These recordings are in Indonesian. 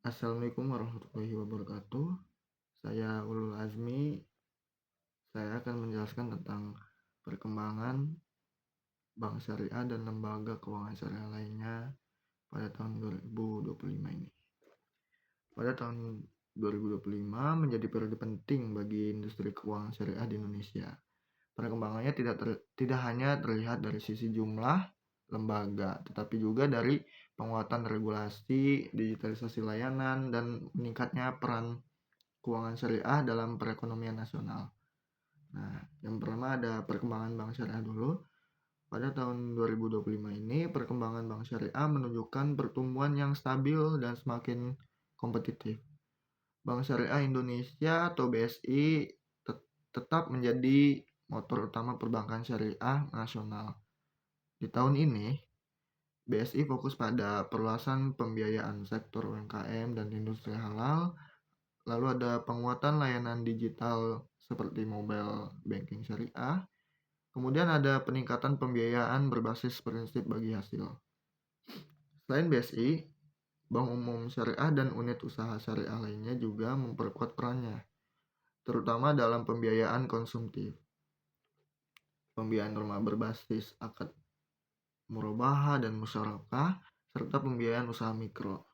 Assalamualaikum warahmatullahi wabarakatuh. Saya Ulul Azmi. Saya akan menjelaskan tentang perkembangan bank syariah dan lembaga keuangan syariah lainnya pada tahun 2025 ini. Pada tahun 2025 menjadi periode penting bagi industri keuangan syariah di Indonesia. Perkembangannya tidak hanya terlihat dari sisi jumlah lembaga, tetapi juga dari penguatan regulasi, digitalisasi layanan, dan meningkatnya peran keuangan syariah dalam perekonomian nasional. Nah, yang pertama ada perkembangan bank syariah dulu. Pada tahun 2025 ini, perkembangan bank syariah menunjukkan pertumbuhan yang stabil dan semakin kompetitif. Bank Syariah Indonesia atau BSI tetap menjadi motor utama perbankan syariah nasional. Di tahun ini, BSI fokus pada perluasan pembiayaan sektor UMKM dan industri halal. Lalu ada penguatan layanan digital seperti mobile banking syariah. Kemudian ada peningkatan pembiayaan berbasis prinsip bagi hasil. Selain BSI, Bank Umum Syariah dan unit usaha syariah lainnya juga memperkuat perannya, terutama dalam pembiayaan konsumtif, pembiayaan rumah berbasis akad murabahah dan musyarakah, serta pembiayaan usaha mikro.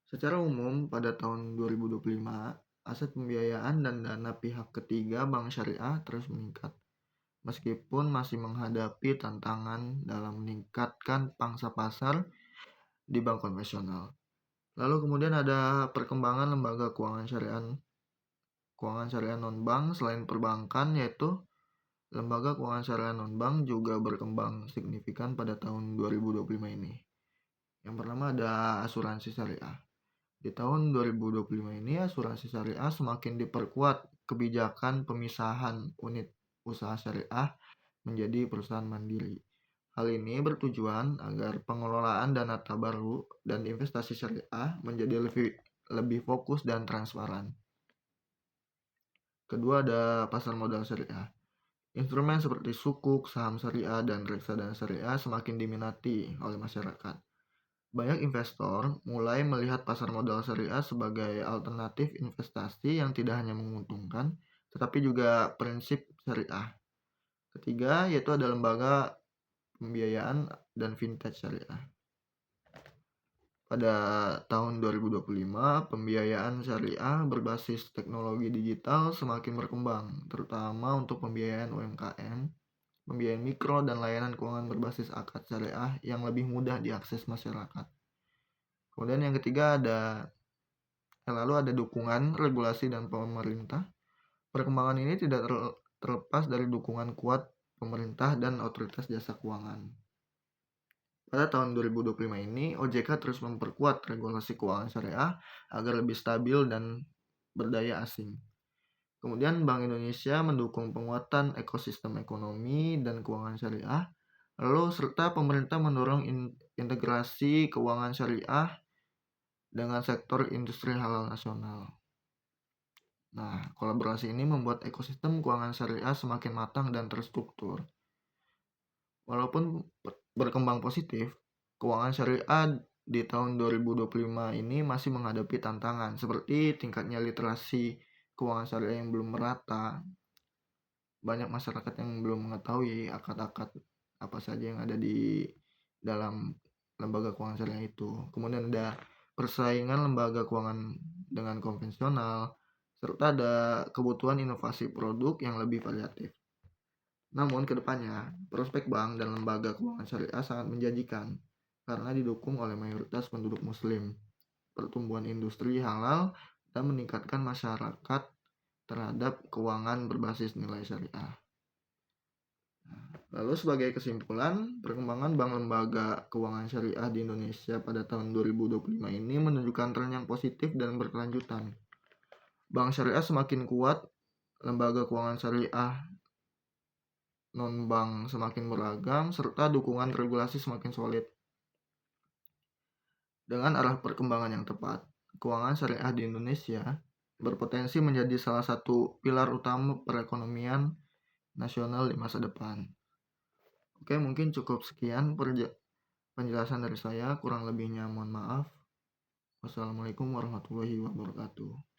Secara umum, pada tahun 2025, aset pembiayaan dan dana pihak ketiga bank syariah terus meningkat, meskipun masih menghadapi tantangan dalam meningkatkan pangsa pasar di bank konvensional. Lalu kemudian ada perkembangan lembaga keuangan syariah non-bank selain perbankan, yaitu lembaga keuangan syariah non-bank juga berkembang signifikan pada tahun 2025 ini. Yang pertama ada asuransi syariah. Di tahun 2025 ini, asuransi syariah semakin diperkuat kebijakan pemisahan unit usaha syariah menjadi perusahaan mandiri. Hal ini bertujuan agar pengelolaan dana tabarru dan investasi syariah menjadi lebih fokus dan transparan. Kedua ada pasar modal syariah. Instrumen seperti sukuk, saham syariah, dan reksadana syariah semakin diminati oleh masyarakat. Banyak investor mulai melihat pasar modal syariah sebagai alternatif investasi yang tidak hanya menguntungkan, tetapi juga prinsip syariah. Ketiga, yaitu ada lembaga pembiayaan dan fintech syariah. Pada tahun 2025, pembiayaan syariah berbasis teknologi digital semakin berkembang, terutama untuk pembiayaan UMKM, pembiayaan mikro, dan layanan keuangan berbasis akad syariah yang lebih mudah diakses masyarakat. Kemudian yang ketiga lalu ada dukungan regulasi dan pemerintah. Perkembangan ini tidak terlepas dari dukungan kuat pemerintah dan otoritas jasa keuangan. Pada tahun 2025 ini, OJK terus memperkuat regulasi keuangan syariah agar lebih stabil dan berdaya asing. Kemudian Bank Indonesia mendukung penguatan ekosistem ekonomi dan keuangan syariah. Lalu serta pemerintah mendorong integrasi keuangan syariah dengan sektor industri halal nasional. Nah, kolaborasi ini membuat ekosistem keuangan syariah semakin matang dan terstruktur. Walaupun berkembang positif, keuangan syariah di tahun 2025 ini masih menghadapi tantangan seperti tingkatnya literasi keuangan syariah yang belum merata. Banyak masyarakat yang belum mengetahui akad-akad apa saja yang ada di dalam lembaga keuangan syariah itu. Kemudian ada persaingan lembaga keuangan dengan konvensional, serta ada kebutuhan inovasi produk yang lebih variatif. Namun kedepannya, prospek bank dan lembaga keuangan syariah sangat menjanjikan karena didukung oleh mayoritas penduduk muslim, pertumbuhan industri halal, dan meningkatkan masyarakat terhadap keuangan berbasis nilai syariah. Lalu sebagai kesimpulan, perkembangan bank lembaga keuangan syariah di Indonesia pada tahun 2025 ini menunjukkan tren yang positif dan berkelanjutan. Bank syariah semakin kuat, lembaga keuangan syariah non-bank semakin beragam, serta dukungan regulasi semakin solid. Dengan arah perkembangan yang tepat, keuangan syariah di Indonesia berpotensi menjadi salah satu pilar utama perekonomian nasional di masa depan. Oke, mungkin cukup sekian penjelasan dari saya, kurang lebihnya mohon maaf. Wassalamualaikum warahmatullahi wabarakatuh.